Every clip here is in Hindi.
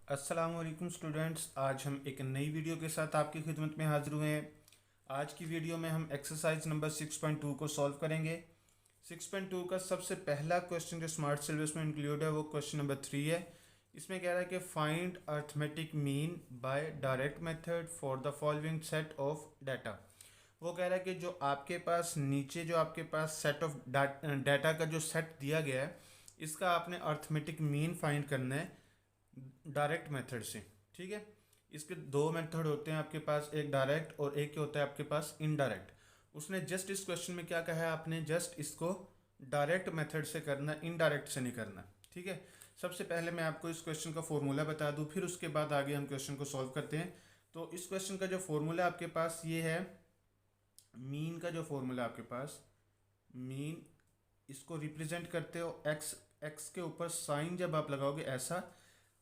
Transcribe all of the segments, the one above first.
अस्सलाम वालेकुम स्टूडेंट्स। आज हम एक नई वीडियो के साथ आपकी खिदमत में हाजिर हुए हैं। आज की वीडियो में हम एक्सरसाइज नंबर 6.2 को सॉल्व करेंगे। 6.2 का सबसे पहला क्वेश्चन जो स्मार्ट सिलेबस में इंक्लूड है वो क्वेश्चन नंबर 3 है। इसमें कह रहा है कि find arithmetic mean by direct method for the following set of data. वो कह रहा है कि जो आपके पास नीचे जो आपके पास सेट ऑफ डाटा का जो सेट दिया गया है, इसका आपने अर्थमेटिक मीन फाइंड करना है डायरेक्ट मेथड से। ठीक है, इसके दो मेथड होते हैं आपके पास, एक डायरेक्ट और एक होता है आपके पास इनडायरेक्ट। उसने जस्ट इस क्वेश्चन में क्या कहा है, आपने जस्ट इसको डायरेक्ट मेथड से करना, इनडायरेक्ट से नहीं करना। ठीक है, सबसे पहले मैं आपको इस क्वेश्चन का फॉर्मूला बता दूं, फिर उसके बाद आगे हम क्वेश्चन को सॉल्व करते हैं। तो इस क्वेश्चन का जो फॉर्मूला आपके पास ये है, मीन का जो फॉर्मूला आपके पास, मीन इसको रिप्रेजेंट करते हो एक्स, एक्स के ऊपर साइन जब आप लगाओगे ऐसा,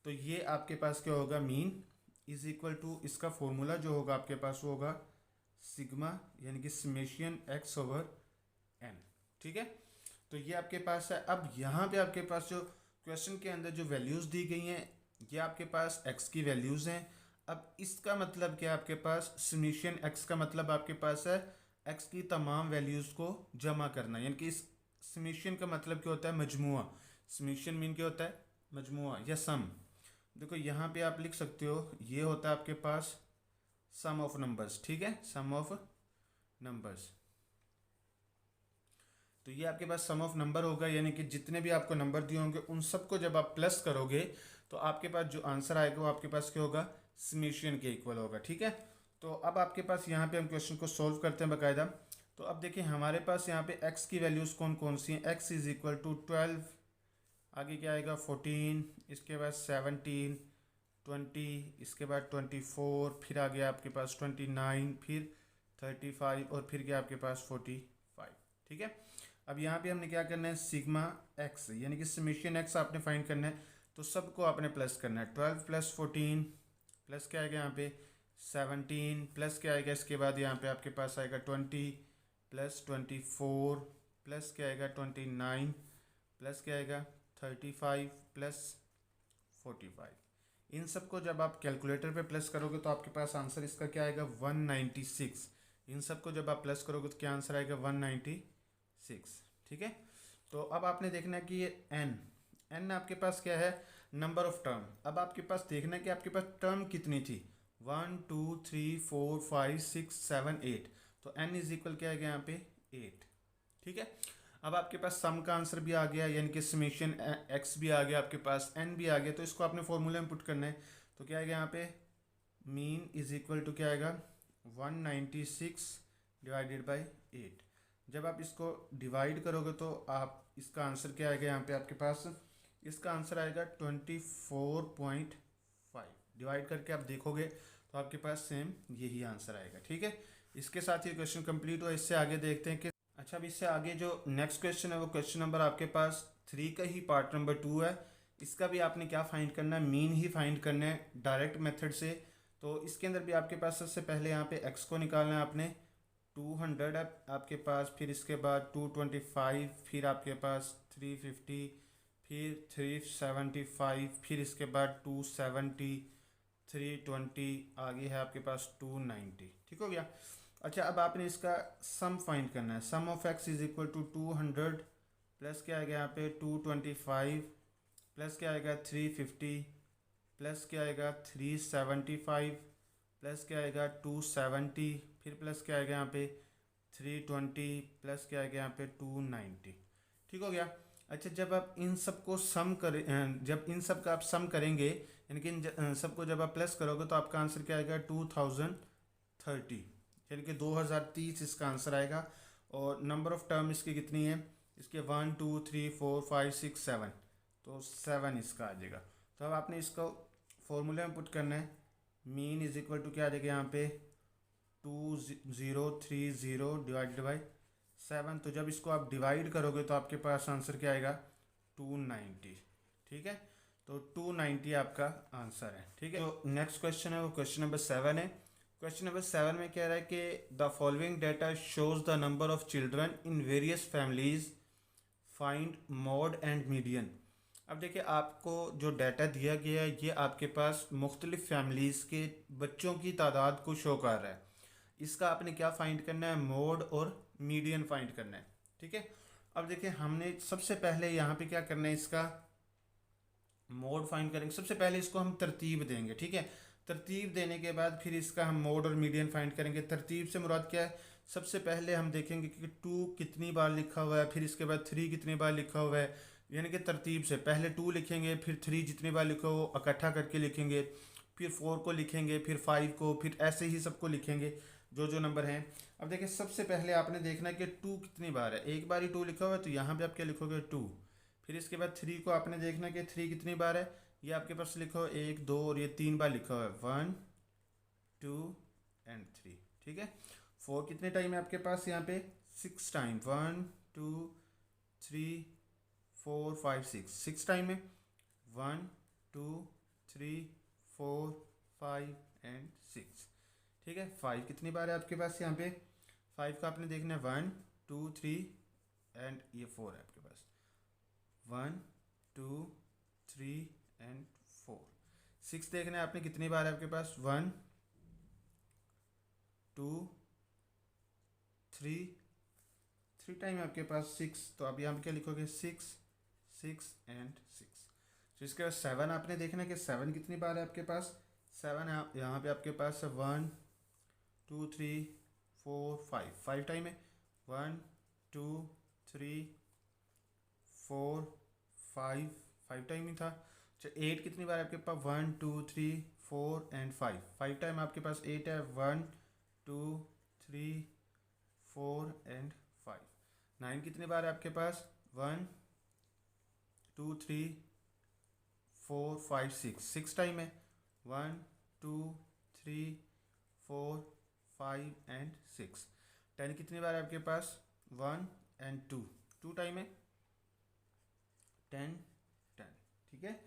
तो ये आपके पास क्या होगा, मीन इज इक्वल टू, इसका फॉर्मूला जो होगा आपके पास वो होगा सिग्मा, यानी कि समेशियन एक्स ओवर एन। ठीक है, तो ये आपके पास है। अब यहाँ पे आपके पास जो क्वेश्चन के अंदर जो वैल्यूज़ दी गई हैं, ये आपके पास एक्स की वैल्यूज़ हैं। अब इसका मतलब क्या, आपके पास समेशियन एक्स का मतलब आपके पास है एक्स की तमाम वैल्यूज़ को जमा करना, यानी कि इस समेशियन का मतलब क्या होता है, मजमुआ। समेशियन मीन क्या होता है, मजमुआ या सम। देखो यहाँ पे आप लिख सकते हो, ये होता है आपके पास सम ऑफ नंबर्स। ठीक है, सम ऑफ नंबर्स, तो ये आपके पास सम ऑफ नंबर होगा, यानी कि जितने भी आपको नंबर दिए होंगे उन सबको जब आप प्लस करोगे तो आपके पास जो आंसर आएगा वो आपके पास क्या होगा, समेशियन के इक्वल होगा। ठीक है, तो अब आपके पास यहाँ पे हम क्वेश्चन को सॉल्व करते हैं बाकायदा। तो अब देखिए हमारे पास यहाँ पे एक्स की वैल्यूज़ कौन कौन सी हैं, एक्स इज इक्वल टू 12, आगे क्या आएगा 14, इसके बाद 17, 20, इसके बाद 24, फिर आ गया आपके पास 29, फिर 35 और फिर क्या आपके पास 45। ठीक है, अब यहाँ पे हमने क्या करना है, सिग्मा एक्स यानी कि समेशियन एक्स आपने फाइंड करना है, तो सबको आपने प्लस करना है। 12 प्लस 14 प्लस क्या आएगा यहाँ पे 17 प्लस क्या आएगा, इसके बाद यहाँ पे आपके पास आएगा 20 प्लस 24 प्लस क्या आएगा 29 प्लस क्या आएगा 35 प्लस 45। इन सबको जब आप कैलकुलेटर पे प्लस करोगे तो आपके पास आंसर इसका क्या आएगा 196। इन सबको जब आप प्लस करोगे तो क्या आंसर आएगा 196। ठीक है, तो अब आपने देखना है कि ये एन, एन आपके पास क्या है, नंबर ऑफ टर्म। अब आपके पास देखना है कि आपके पास टर्म कितनी थी, 1 2 3 4 5 6 7 8, तो एन इज इक्वल क्या आएगा यहाँ पे 8। ठीक है, अब आपके पास सम का आंसर भी आ गया, यानी कि समेशन एक्स भी आ गया, आपके पास एन भी आ गया, तो इसको आपने फॉर्मूले में पुट करना है। तो क्या आएगा यहाँ पे, मीन इज इक्वल टू क्या आएगा 196 डिवाइडेड बाई 8। जब आप इसको डिवाइड करोगे तो आप इसका आंसर क्या आएगा, यहाँ पे आपके पास इसका आंसर आएगा 24.5। डिवाइड करके आप देखोगे तो आपके पास सेम यही आंसर आएगा। ठीक है, इसके साथ ये क्वेश्चन कंप्लीट हुआ। इससे आगे देखते हैं कि अच्छा, अब इससे आगे जो नेक्स्ट क्वेश्चन है वो क्वेश्चन नंबर आपके पास 3 का ही पार्ट नंबर 2 है। इसका भी आपने क्या फाइंड करना है, मीन ही फाइंड करना है डायरेक्ट मेथड से। तो इसके अंदर भी आपके पास सबसे पहले यहाँ पे एक्स को निकालना है आपने, 200 है आपके पास, फिर इसके बाद 225, फिर आपके पास 350, फिर 375, फिर इसके बाद 270, 320, आगे है आपके पास 290। ठीक हो गया। अच्छा, अब आपने इसका सम फाइंड करना है। Sum of x is equal to 200 plus क्या आएगा यहाँ पे 225 प्लस क्या आएगा 350 प्लस क्या आएगा 375 प्लस क्या आएगा 270, फिर प्लस क्या आएगा यहाँ पे 320 प्लस क्या आएगा यहाँ पे 290। ठीक हो गया। अच्छा, जब आप इन सबको सम करें, जब इन सब का आप सम करेंगे, यानी कि इन सबको जब आप प्लस करोगे तो आपका आंसर क्या आएगा 2030, यानी कि 2030 इसका आंसर आएगा। और नंबर ऑफ टर्म इसकी कितनी है, इसके 1 2 3 4 5 6 7, तो 7 इसका आ जाएगा। तो अब आपने इसको फॉर्मूले में पुट करना है, मीन इज इक्वल टू क्या आ जाएगा यहाँ पे 2030 डिवाइडेड बाई 7। तो जब इसको आप डिवाइड करोगे तो आपके पास आंसर क्या आएगा 290। ठीक है, तो 290 आपका आंसर है। ठीक है, तो नेक्स्ट क्वेश्चन है वो क्वेश्चन नंबर 7 है। क्वेश्चन नंबर 7 में कह रहा है कि the following data shows the number of children in various families, find mod and median. अब देखिए आपको जो डाटा दिया गया है ये आपके पास मुख्तलिफ फैमिलीज़ के बच्चों की तादाद को शो कर रहा है। इसका आपने क्या फाइंड करना है, मोड और मीडियन फाइंड करना है। ठीक है, अब देखिए हमने सबसे पहले यहाँ पे क्या करना है, इसका मोड फाइंड करेंगे। सबसे पहले इसको हम तरतीब देंगे। ठीक है, तरतीब देने के बाद फिर इसका हम मोड और मीडियन फाइंड करेंगे। तरतीब से मुराद क्या है, सबसे पहले हम देखेंगे कि 2 कितनी बार लिखा हुआ है, फिर इसके बाद 3 कितनी बार लिखा हुआ है, यानी कि तरतीब से पहले 2 लिखेंगे, फिर 3 जितनी बार लिखा हो इकट्ठा करके लिखेंगे, फिर 4 को लिखेंगे, फिर 5 को, फिर ऐसे ही सबको लिखेंगे जो जो नंबर हैं। अब देखिए सबसे पहले आपने देखना है कि 2 कितनी बार है, एक बार ही 2 लिखा हुआ है तो यहाँ पे आप क्या लिखोगे 2। फिर इसके बाद 3 को आपने देखना है कि 3 कितनी बार है, ये आपके पास लिखा हो 1 2 और ये 3 बार लिखा हुआ है 1 2 एंड 3। ठीक है, 4 कितने टाइम है आपके पास यहाँ पे 6 टाइम, 1 2 3 4 5 6 टाइम है, 1 2 3 4 5 एंड 6। ठीक है, 5 कितनी बार है आपके पास यहाँ पे, 5 का आपने देखना है 1 2 3 एंड ये 4 है आपके पास, 1 2 3 एंड 4। 6 देखना है आपने कितनी बार है आपके पास, 1 2 3 टाइम है आपके पास 6, तो अब यहाँ पे क्या लिखोगे 6 6 एंड 6। तो इसके बाद 7 आपने देखना है कि 7 कितनी बार है आपके पास, 7 है यहाँ पे आपके पास 1 2 3 4 5 टाइम है, 1 2 3 4 5 टाइम ही था। अच्छा 8 कितनी बार आपके पास, 1 2 3 4 एंड 5 टाइम आपके पास 8 है, 1 2 3 4 एंड 5। 9 कितनी बार है आपके पास, 1 2 3 4 5 6 टाइम है, 1 2 3 4 5 एंड 6। 10 कितनी बार है आपके पास, 1 एंड 2 टाइम है, 10 10। ठीक है,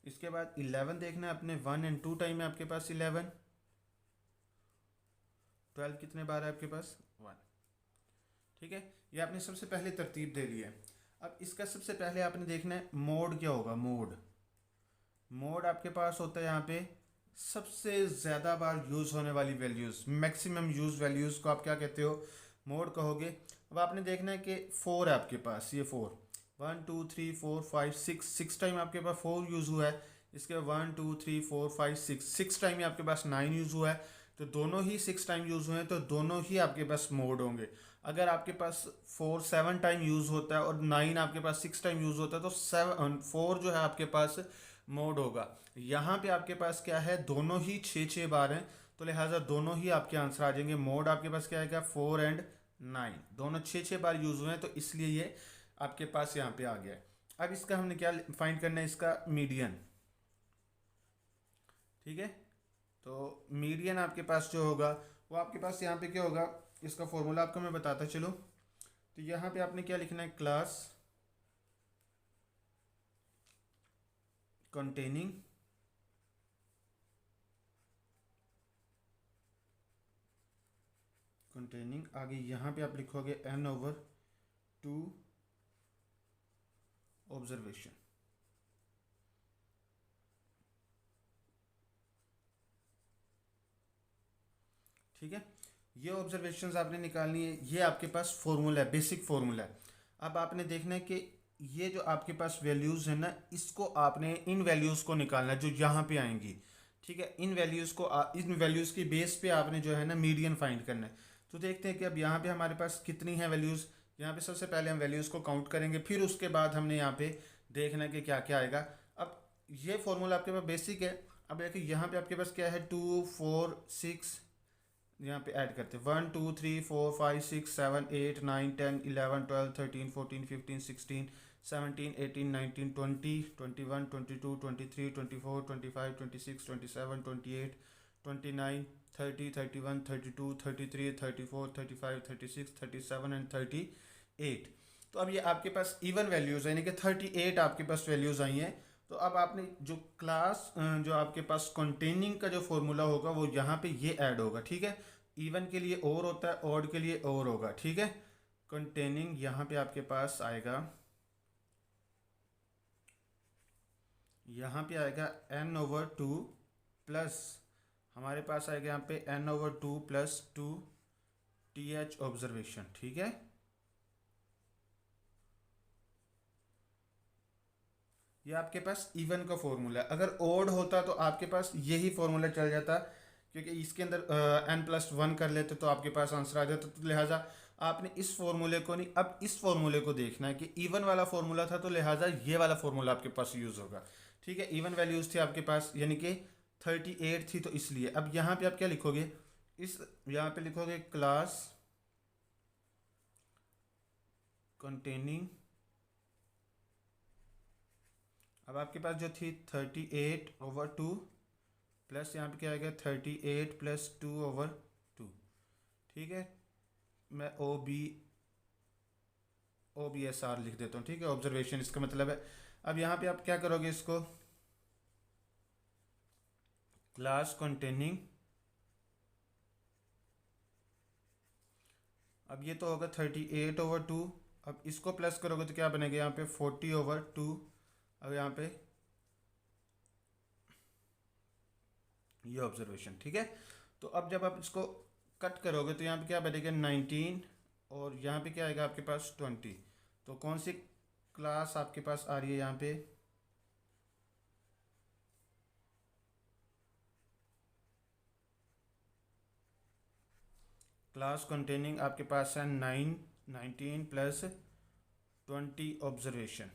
इसके बाद 11 देखना है अपने, 1 एंड 2 टाइम है आपके पास 11। 12 कितने बार है आपके पास, 1। ठीक है, ये आपने सबसे पहले तरतीब दे ली है। अब इसका सबसे पहले आपने देखना है मोड क्या होगा। मोड आपके पास होता है यहाँ पे सबसे ज़्यादा बार यूज़ होने वाली वैल्यूज़, मैक्सिमम यूज़ वैल्यूज़ को आप क्या कहते हो, मोड कहोगे। अब आपने देखना है कि 4 है आपके पास, ये 4 1 2 3 4 5 6 टाइम आपके पास 4 यूज़ हुआ है। इसके 1 2 3 4 5 6 टाइम ही आपके पास 9 यूज़ हुआ है। तो दोनों ही 6 टाइम यूज़ हुए हैं, तो दोनों ही आपके पास मोड होंगे। अगर आपके पास 4 7 टाइम यूज़ होता है और 9 आपके पास 6 टाइम यूज़ होता है, तो 4 जो है आपके पास मोड होगा। यहाँ पे आपके पास क्या है, दोनों ही 6 बार हैं, तो लिहाजा दोनों ही आपके आंसर आ जाएंगे। मोड आपके पास क्या आएगा, 4 एंड 9 दोनों 6 बार यूज़ हुए हैं, तो इसलिए ये आपके पास यहाँ पे आ गया है। अब इसका हमने क्या फाइंड करना है, इसका मीडियन। ठीक है, तो मीडियन आपके पास जो होगा वो आपके पास यहाँ पे क्या होगा, इसका फॉर्मूला आपको मैं बताता चलो। तो यहाँ पे आपने क्या लिखना है, क्लास कंटेनिंग आगे यहाँ पे आप लिखोगे n/2 ऑब्जर्वेशन। ठीक है, ये ऑब्जर्वेशंस आपने निकालनी है, ये आपके पास फॉर्मूला है, बेसिक फॉर्मूला है। अब आपने देखना है कि ये जो आपके पास वैल्यूज़ है ना, इसको आपने इन वैल्यूज़ को निकालना है जो यहाँ पे आएंगी। ठीक है, इन वैल्यूज़ की बेस पे आपने जो है ना मीडियन फाइंड करना है। तो देखते हैं कि अब यहाँ पे हमारे पास कितनी है वैल्यूज़। यहाँ पे सबसे पहले हम वैल्यूज़ को काउंट करेंगे, फिर उसके बाद हमने यहाँ पे देखना है कि क्या क्या आएगा। अब ये फॉर्मूला आपके पास बेसिक है। अब देखिए यहाँ पे आपके पास क्या है, 2 4 6 यहाँ पे ऐड करते हैं, 1 2 3 4 5 6 7 8 9 10 11 12 13 14 15 16 17 18 19 20 21 22 23 24 25 26 27 28 29 30 31 32 33 34 35 36 37 एंड 38। तो अब ये आपके पास इवन वैल्यूज़ है, यानी कि 38 आपके पास वैल्यूज़ आई हैं। तो अब आपने जो जो आपके पास कंटेनिंग का जो फॉर्मूला होगा वो यहाँ पे ये ऐड होगा। ठीक है, इवन के लिए और होता है, ऑड के लिए और होगा। ठीक है, कंटेनिंग यहाँ पे आपके पास आएगा यहाँ पे आएगा n/2 प्लस हमारे पास आएगा यहाँ पे n/2 प्लस 2 TH ऑब्जर्वेशन। ठीक है, ये आपके पास इवन का फॉर्मूला है। अगर ओड होता तो आपके पास यही फॉर्मूला चल जाता, क्योंकि इसके अंदर n+1 कर लेते तो आपके पास आंसर आ जाता। तो लिहाजा आपने इस फॉर्मूले को नहीं, अब इस फॉर्मूले को देखना है कि इवन वाला फॉर्मूला था तो लिहाजा ये वाला फॉर्मूला आपके पास यूज़ होगा। ठीक है, इवन वैल्यूज़ थी आपके पास, यानी कि 38 थी, तो इसलिए अब यहाँ पे आप क्या लिखोगे, इस यहाँ पे लिखोगे क्लास कंटेनिंग, अब आपके पास जो थी 38/2 प्लस यहाँ पे क्या आएगा 38 + 2/2। ठीक है, मैं OBSR लिख देता हूँ। ठीक है, ऑब्जर्वेशन इसका मतलब है। अब यहाँ पे आप क्या करोगे, इसको क्लास कंटेनिंग, अब ये तो होगा 38/2, अब इसको प्लस करोगे तो क्या बनेगा यहाँ पे 40/2। अब यहाँ पे ये ऑब्जर्वेशन। ठीक है, तो अब जब आप इसको कट करोगे तो यहाँ पे क्या बनेगा 19, और यहाँ पे क्या आएगा आपके पास 20। तो कौन सी क्लास आपके पास आ रही है यहाँ पे, क्लास कंटेनिंग आपके पास है 19 + 20 ऑब्जर्वेशन।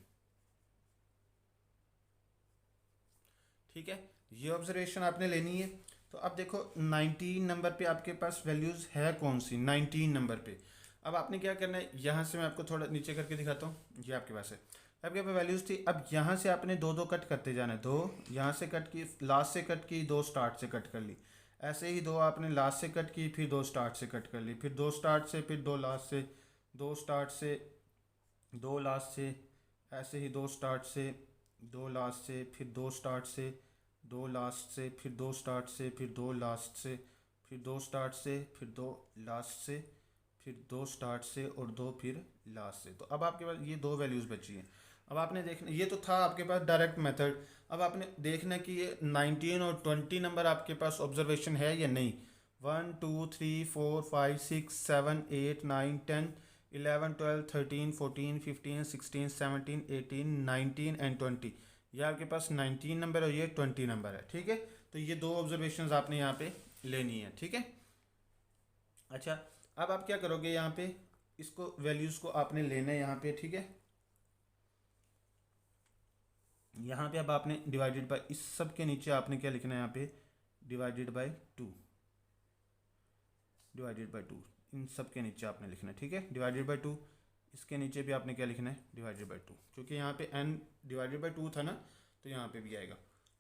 ठीक है, ये ऑब्जर्वेशन आपने लेनी है। तो अब देखो 19 नंबर पे आपके पास वैल्यूज़ है कौन सी, 19 नंबर पे। अब आपने क्या करना है, यहाँ से मैं आपको थोड़ा नीचे करके दिखाता हूँ, ये आपके पास है, आपके पास वैल्यूज़ थी। अब यहाँ से आपने दो कट करते जाना है, दो यहाँ से कट की, लास्ट से कट की, दो स्टार्ट से कट कर ली, ऐसे ही दो आपने लास्ट से कट की, फिर दो स्टार्ट से कट कर ली, फिर दो स्टार्ट से, फिर दो लास्ट से, दो स्टार्ट से, दो लास्ट से, ऐसे ही दो स्टार्ट से, दो लास्ट से, फिर दो स्टार्ट से, दो लास्ट से, फिर दो स्टार्ट से, फिर दो लास्ट से, फिर दो स्टार्ट से, फिर दो लास्ट से, फिर दो स्टार्ट से और दो फिर लास्ट से। तो अब आपके पास ये दो वैल्यूज़ बची हैं। अब आपने देखना, ये तो था आपके पास डायरेक्ट मेथड। अब आपने देखना कि ये 19 और 20 नंबर आपके पास ऑब्जर्वेशन है या नहीं। 1 2 3 4 5 6 7 8 9 10 11 12 13 14 15 16 17 18 19 एंड 20। ये आपके पास 19 नंबर और ये 20 नंबर है। ठीक है, तो ये दो ऑब्जर्वेशंस आपने यहाँ पे लेनी है। ठीक है, अच्छा अब आप क्या करोगे, यहाँ पे इसको वैल्यूज़ को आपने लेना है यहाँ पे। ठीक है, यहाँ पे अब आपने डिवाइडेड बाय, इस सब के नीचे आपने क्या लिखना है यहाँ पे, डिवाइडेड बाय 2, डिवाइडेड बाय 2, इन सब के नीचे आपने लिखना है। ठीक है, डिवाइडेड बाय 2, इसके नीचे भी आपने क्या लिखना है, डिवाइडेड बाय 2, क्योंकि यहाँ पे n डिवाइडेड बाय 2 था ना, तो यहाँ पे भी आएगा।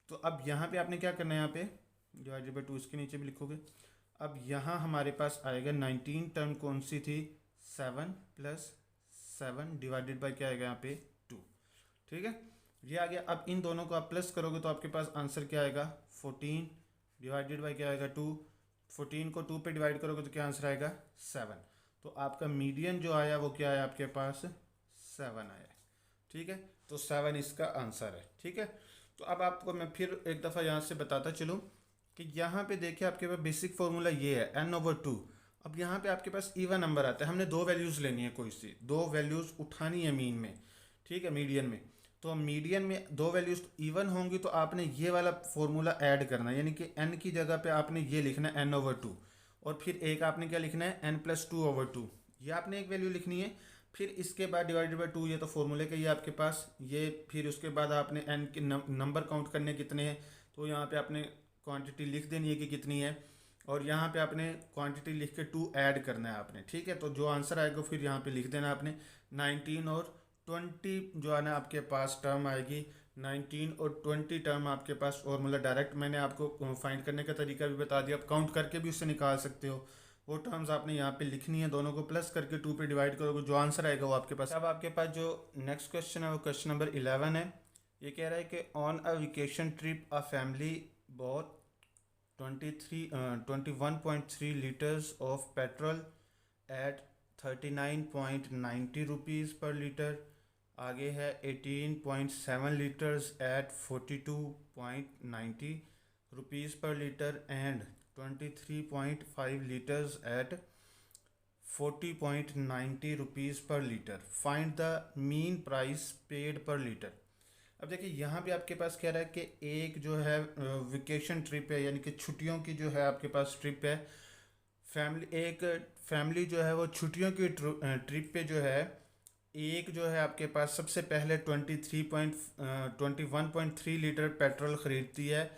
तो अब यहाँ पे आपने क्या करना है, यहाँ पे डिवाइडेड बाय 2 इसके नीचे भी लिखोगे। अब यहाँ हमारे पास आएगा 19 टर्म कौन सी थी, 7 + 7 डिवाइडेड बाय क्या आएगा यहाँ पे 2। ठीक है, ये आ गया। अब इन दोनों को आप प्लस करोगे तो आपके पास आंसर क्या आएगा, 14 डिवाइडेड बाय क्या आएगा 2। 14 को 2 पे डिवाइड करोगे तो क्या आंसर आएगा 7। तो आपका मीडियन जो आया वो क्या आया आपके पास, 7 आया। ठीक है, तो 7 इसका आंसर है। ठीक है, तो अब आपको मैं फिर एक दफ़ा यहाँ से बताता चलूँ कि यहाँ पे देखिए आपके पास बेसिक फार्मूला ये है n/2। अब यहाँ पे आपके पास इवन नंबर आता है, हमने दो वैल्यूज़ लेनी है, कोई सी दो वैल्यूज़ उठानी है मीन में। ठीक है, मीडियन में, तो मीडियन में दो वैल्यूज़ इवन होंगी तो आपने ये वाला फॉर्मूला ऐड करना है, यानी कि n की जगह पे आपने ये लिखना है n/2, और फिर एक आपने क्या लिखना है n+2/2, ये आपने एक वैल्यू लिखनी है। फिर इसके बाद डिवाइडेड बाय 2, ये तो फॉर्मूले का ही है आपके पास ये। फिर उसके बाद आपने n के नंबर काउंट करने कितने हैं, तो यहाँ पे आपने क्वांटिटी लिख देनी है कि कितनी है, और यहाँ पे आपने क्वांटिटी लिख के 2 ऐड करना है आपने। ठीक है, तो जो आंसर आएगा फिर यहाँ पे लिख देना आपने। 19 और 20 जो है ना आपके पास टर्म आएगी, 19 और 20 टर्म आपके पास फॉर्मूला डायरेक्ट मैंने आपको फाइंड करने का तरीका भी बता दिया, आप काउंट करके भी उससे निकाल सकते हो। वो टर्म्स आपने यहाँ पे लिखनी है, दोनों को प्लस करके 2 पे डिवाइड करोगे, जो आंसर आएगा वो आपके पास। अब आपके पास जो नेक्स्ट क्वेश्चन है वो क्वेश्चन नंबर 11 है। ये कह रहा है कि on a vacation trip a family bought 21.3 liters of petrol at 39.90 rupees per liter आगे है 18.7 litres at 42.90 rupees per litre and 23.5 litres at 40.90 rupees per litre. Find the mean price paid per litre. अब देखिए यहाँ पे आपके पास कह रहा है कि एक जो है वेकेशन ट्रिप है, यानी कि छुट्टियों की जो है आपके पास ट्रिप है। एक फैमिली जो है वो छुट्टियों की ट्रिप पे जो है, एक जो है आपके पास सबसे पहले 21.3 लीटर पेट्रोल ख़रीदती है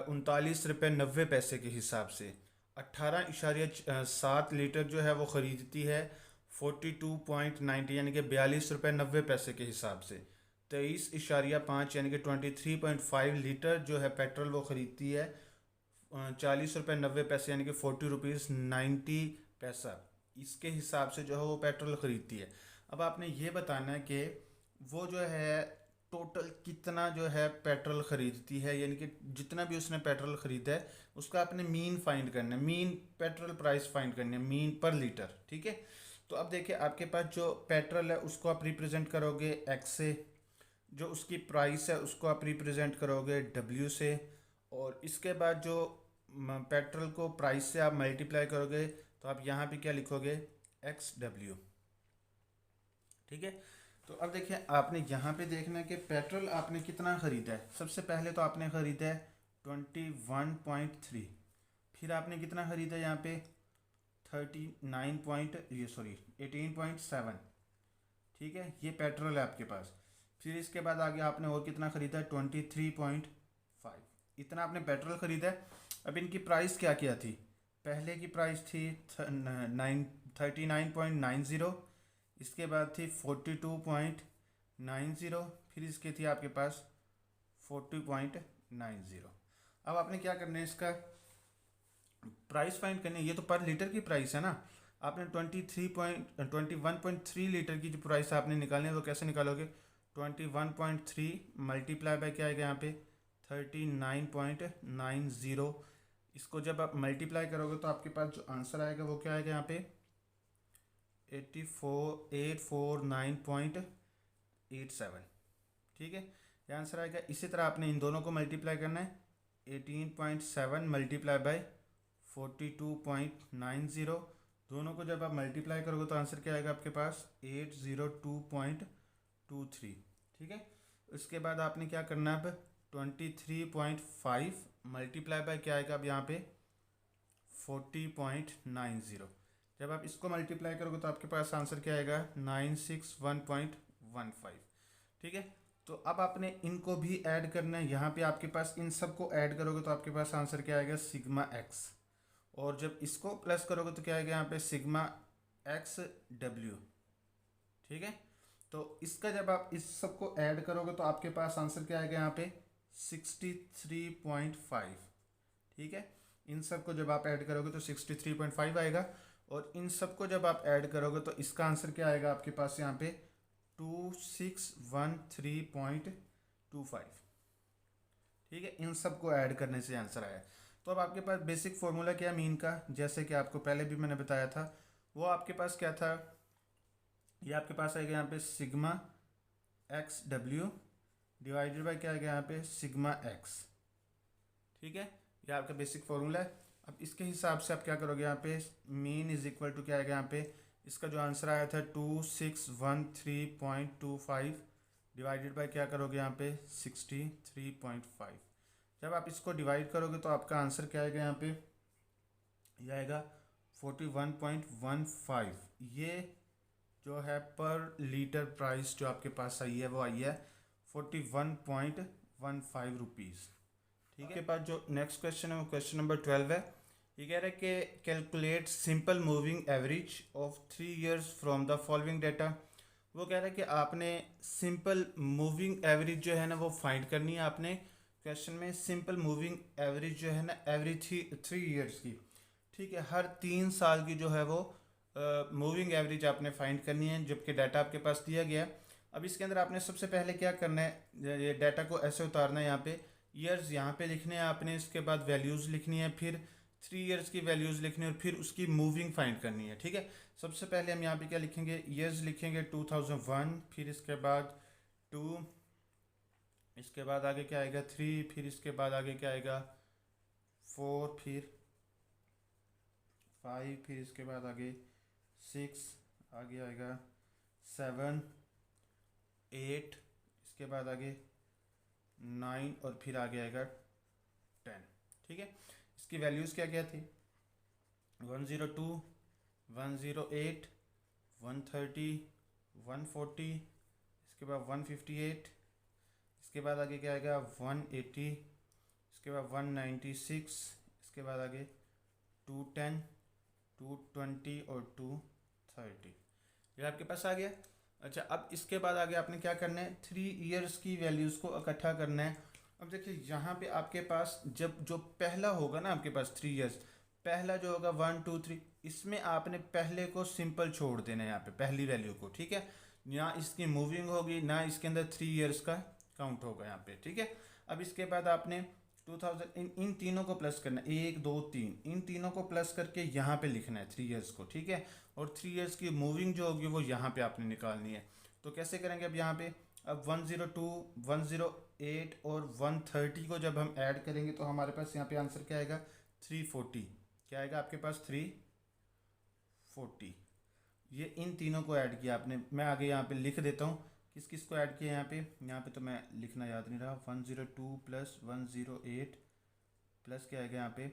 39 रुपये 90 पैसे के हिसाब से। 18.7 लीटर जो है वो ख़रीदती है 42.90 यानी कि 42 रुपये 90 पैसे के हिसाब से। 23.5 यानी कि 23.5 लीटर जो है पेट्रोल वो ख़रीदती है 40 रुपये 90 पैसे यानी कि 40 रुपीज़ 90 पैसा। इसके हिसाब से जो है वो पेट्रोल ख़रीदती है। अब आपने ये बताना है कि वो जो है टोटल कितना जो है पेट्रोल ख़रीदती है, यानी कि जितना भी उसने पेट्रोल ख़रीदा है उसका आपने मीन फाइंड करना है, मीन पेट्रोल प्राइस फाइंड करनी है, मीन पर लीटर। ठीक है, तो अब देखिए आपके पास जो पेट्रोल है उसको आप रिप्रेजेंट करोगे एक्स से, जो उसकी प्राइस है उसको आप रिप्रेजेंट करोगे डब्ल्यू से, और इसके बाद जो पेट्रोल को प्राइस से आप मल्टीप्लाई करोगे तो आप यहाँ पे क्या लिखोगे, एक्स डब्ल्यू। ठीक है, तो अब देखिए आपने यहाँ पे देखना है कि पेट्रोल आपने कितना ख़रीदा है। सबसे पहले तो आपने ख़रीदा है 21.3, फिर आपने कितना ख़रीदा है यहाँ पे 18.7। ठीक है, ये पेट्रोल है आपके पास। फिर इसके बाद आगे आपने और कितना ख़रीदा है 23.5, इतना आपने पेट्रोल ख़रीदा है। अब इनकी प्राइस क्या क्या थी, पहले की प्राइस थी 39.90, इसके बाद थी 42.90, फिर इसके थी आपके पास 40.90। अब आपने क्या करना है, इसका प्राइस फाइंड करनी है। ये तो पर लीटर की प्राइस है ना, आपने 21.3 लीटर की जो प्राइस आपने निकालनी है तो कैसे निकालोगे, 21.3 मल्टीप्लाई बाय क्या आएगा यहाँ पे 39.90। इसको जब आप मल्टीप्लाई करोगे तो आपके पास जो आंसर आएगा वो क्या आएगा यहाँ पे 849.87। ठीक है, ये आंसर आएगा। इसी तरह आपने इन दोनों को मल्टीप्लाई करना है, 18.7 मल्टीप्लाई बाय 42.90, दोनों को जब आप मल्टीप्लाई करोगे तो आंसर क्या आएगा आपके पास 802.23। ठीक है, इसके बाद आपने क्या करना है, अब 23.5 मल्टीप्लाई बाय क्या आएगा अब यहाँ पे 40.90। जब आप इसको मल्टीप्लाई करोगे तो आपके पास आंसर क्या आएगा 961.15। ठीक है, तो अब आपने इनको भी ऐड करना है। यहाँ पे आपके पास इन सब को ऐड करोगे तो आपके पास आंसर क्या आएगा सिग्मा एक्स, और जब इसको प्लस करोगे तो क्या आएगा यहाँ पे सिग्मा एक्स डब्ल्यू। ठीक है, तो इसका जब आप इस सब को ऐड करोगे तो आपके पास आंसर क्या आएगा यहाँ पे 63.5। ठीक है, इन सब को जब आप ऐड करोगे तो 63.5 आएगा, और इन सब को जब आप ऐड करोगे तो इसका आंसर क्या आएगा आपके पास यहाँ पे 2613.25। ठीक है, इन सब को ऐड करने से आंसर आया। तो अब आपके पास बेसिक फॉर्मूला क्या है मीन का, जैसे कि आपको पहले भी मैंने बताया था, वो आपके पास क्या था, ये आपके पास आएगा यहाँ पे sigma x W divided by क्या आएगा यहाँ पे सिग्मा एक्स। ठीक है, ये आपका बेसिक फॉर्मूला है। अब इसके हिसाब से आप क्या करोगे, यहाँ पे मीन इज इक्वल टू क्या आएगा यहाँ पे, इसका जो आंसर आया था 2613.25 डिवाइडेड बाय क्या करोगे यहाँ पे 63.5। जब आप इसको डिवाइड करोगे तो आपका आंसर क्या आएगा यहाँ पे, ये आएगा 41.15। ये जो है पर लीटर प्राइस जो आपके पास आई है वो आई है 41.15 रुपीज़। ठीक है, के पास जो नेक्स्ट क्वेश्चन है वो क्वेश्चन नंबर 12 है। ये कह रहा है कि calculate simple moving average of 3 years from the following data. वो कह रहा है कि आपने सिंपल मूविंग एवरेज जो है ना वो फाइंड करनी है। आपने क्वेश्चन में सिंपल मूविंग एवरेज जो है ना एवरेज 3 years की, ठीक है, हर 3 साल की जो है वो मूविंग एवरेज आपने फाइंड करनी है, जबकि डाटा आपके पास दिया गया। अब इसके अंदर आपने सबसे पहले क्या करना है, ये डाटा को ऐसे उतारना है, यहाँ पे ईयर्स यहाँ पे लिखने हैं आपने, इसके बाद वैल्यूज़ लिखनी है, फिर 3 ईयर्स की वैल्यूज़ लिखनी है और फिर उसकी मूविंग फाइंड करनी है। ठीक है, सबसे पहले हम यहाँ पे क्या लिखेंगे, ईयर्स लिखेंगे 2001, फिर इसके बाद 2, इसके बाद आगे क्या आएगा 3, फिर इसके बाद आगे क्या आएगा 4, फिर 5, फिर इसके बाद आगे 6, आगे आएगा 7, 8, इसके बाद आगे 9 और फिर आगे आएगा 10। ठीक है, इसकी वैल्यूज़ क्या क्या थी, 102, 108, 130, 140, इसके बाद 158, इसके बाद आगे क्या आएगा 180, इसके बाद 196, इसके बाद आगे 210, 220 और 230। ये आपके पास आ गया। अच्छा, अब इसके बाद आगे आपने क्या करना है, 3 ईयर्स की वैल्यूज़ को इकट्ठा करना है। अब देखिए यहाँ पे आपके पास जब जो पहला होगा ना आपके पास 3 ईयर्स, पहला जो होगा 1 2 3, इसमें आपने पहले को सिंपल छोड़ देना है यहाँ पे पहली वैल्यू को। ठीक है, ना इसकी मूविंग होगी ना इसके अंदर 3 ईयर्स का काउंट होगा यहाँ पे। ठीक है, अब इसके बाद आपने 2000 इन तीनों को प्लस करना है, 1 2 3, इन तीनों को प्लस करके यहाँ पे लिखना है 3 ईयर्स को। ठीक है, और 3 ईयर्स की मूविंग जो होगी वो यहाँ पे आपने निकालनी है। तो कैसे करेंगे अब यहाँ पे, अब 102, 108 और 130 को जब हम ऐड करेंगे तो हमारे पास यहाँ पे आंसर क्या आएगा 340। क्या आएगा आपके पास 340। ये इन तीनों को ऐड किया आपने, मैं आगे यहाँ पे लिख देता हूँ किस किस को ऐड किया यहाँ पे तो मैं लिखना याद नहीं रहा। 102 प्लस 108 प्लस क्या आएगा यहाँ पे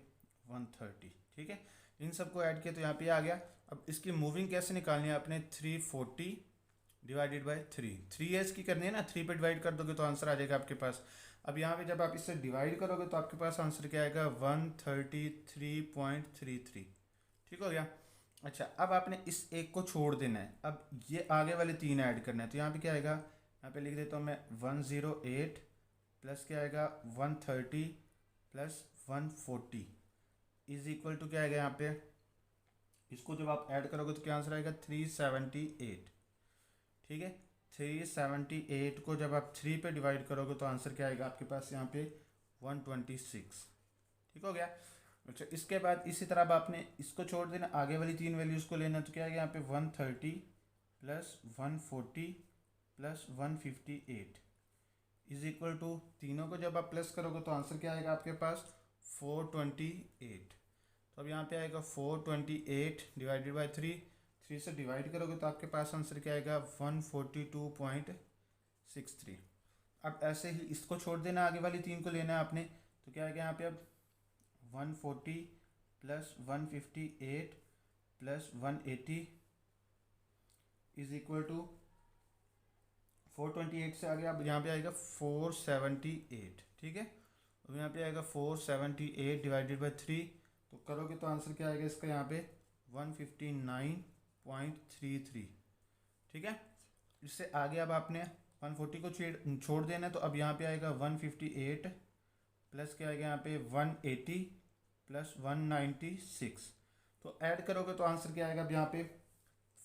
130। ठीक है, इन सबको ऐड किया तो यहाँ पे आ गया। अब इसकी मूविंग कैसे निकालनी है आपने, 340 डिवाइडेड बाय 3 ईयर्स की करनी है ना, 3 पे डिवाइड कर दोगे तो आंसर आ जाएगा आपके पास। अब यहाँ पे जब आप इससे डिवाइड करोगे तो आपके पास आंसर क्या आएगा 133.33। ठीक हो गया। अच्छा, अब आपने इस एक को छोड़ देना है, अब ये आगे वाले 3 ऐड करना है। तो यहाँ पे क्या आएगा, यहाँ पे लिख देता हूँ मैं 108 प्लस क्या आएगा 130 प्लस 140 इज इक्वल टू क्या आएगा यहाँ पे, इसको जब आप ऐड करोगे तो क्या आंसर आएगा 378। ठीक है, 378 को जब आप 3 पे डिवाइड करोगे तो आंसर क्या आएगा आपके पास यहाँ पे 126। ठीक हो गया। अच्छा, इसके बाद इसी तरह अब आपने इसको छोड़ देना, आगे वाली 3 वैल्यूज़ को लेना। तो क्या आएगा यहाँ पे 130 plus 140 plus 158 is equal to, तीनों को जब आप प्लस करोगे तो आंसर क्या आएगा आपके पास 428। तो अब यहाँ पे आएगा 428 डिवाइडेड बाई 3 से डिवाइड करोगे तो आपके पास आंसर क्या आएगा 142.63। अब ऐसे ही इसको छोड़ देना, आगे वाली 3 को लेना है आपने। तो क्या आएगा यहाँ पे अब 140 plus 158 plus 180 is equal to 428 से आगे अब यहाँ पे आएगा 478। ठीक है, अब यहाँ पे आएगा 478 डिवाइडेड बाई 3, तो करोगे तो आंसर क्या आएगा इसका यहाँ पे 159.33। ठीक है, इससे आगे अब आपने 140 को छोड़ देना है। तो अब यहाँ पे आएगा 158 प्लस क्या आएगा यहाँ पे 180 प्लस 196, तो ऐड करोगे तो आंसर क्या आएगा अब यहाँ पे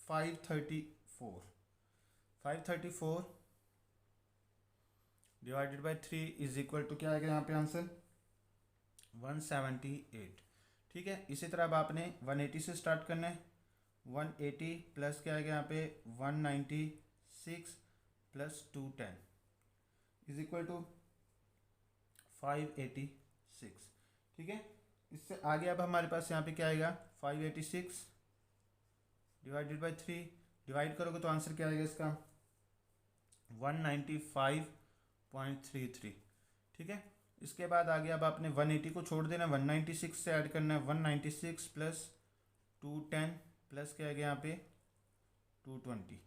534 divided by 3 is equal to क्या आएगा यहाँ पे आंसर 178। ठीक है, इसी तरह अब आपने 180 से स्टार्ट करना है। 180 प्लस क्या आएगा यहाँ पे 196 प्लस 210 इज इक्वल टू 586। ठीक है, इससे आगे अब हमारे पास यहाँ पे क्या आएगा 586 डिवाइडेड बाई 3, डिवाइड करोगे तो आंसर क्या आएगा इसका 195.33। ठीक है, इसके बाद आगे अब आपने 180 को छोड़ देना, 196 से ऐड करना है। 196 प्लस 210 प्लस क्या आएगा यहाँ पे 220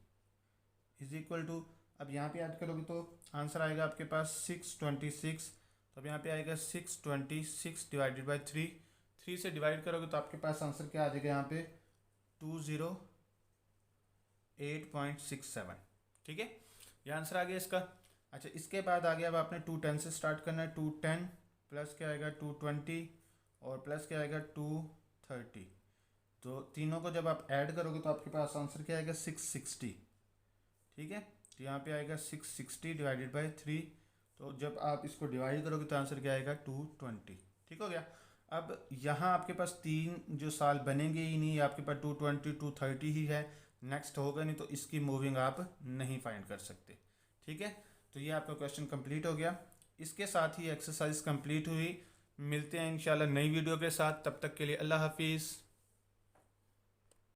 इज इक्वल टू, अब यहाँ पे ऐड करोगे तो आंसर आएगा आपके पास 626। तो अब यहाँ पे आएगा 626 डिवाइडेड बाई 3 से डिवाइड करोगे तो आपके पास आंसर क्या आ जाएगा यहाँ पे 208.67। ठीक है, ये आंसर आ गया इसका। अच्छा, इसके बाद आगे अब आपने 210 से स्टार्ट करना है। 210 प्लस क्या आएगा 220 और प्लस क्या आएगा 230, तो तीनों को जब आप ऐड करोगे तो आपके पास आंसर क्या आएगा 660। ठीक है, तो यहाँ पे आएगा 660 डिवाइडेड बाई 3, तो जब आप इसको डिवाइड करोगे तो आंसर क्या आएगा 220। ठीक हो गया। अब यहाँ आपके पास 3 जो साल बनेंगे ही नहीं, आपके पास 220 230 ही है, नेक्स्ट होगा नहीं, तो इसकी मूविंग आप नहीं फाइंड कर सकते। ठीक है, तो ये आपका क्वेश्चन कंप्लीट हो गया। इसके साथ ही एक्सरसाइज कंप्लीट हुई। मिलते हैं इंशाल्लाह नई वीडियो के साथ, तब तक के लिए अल्लाह हाफिज़।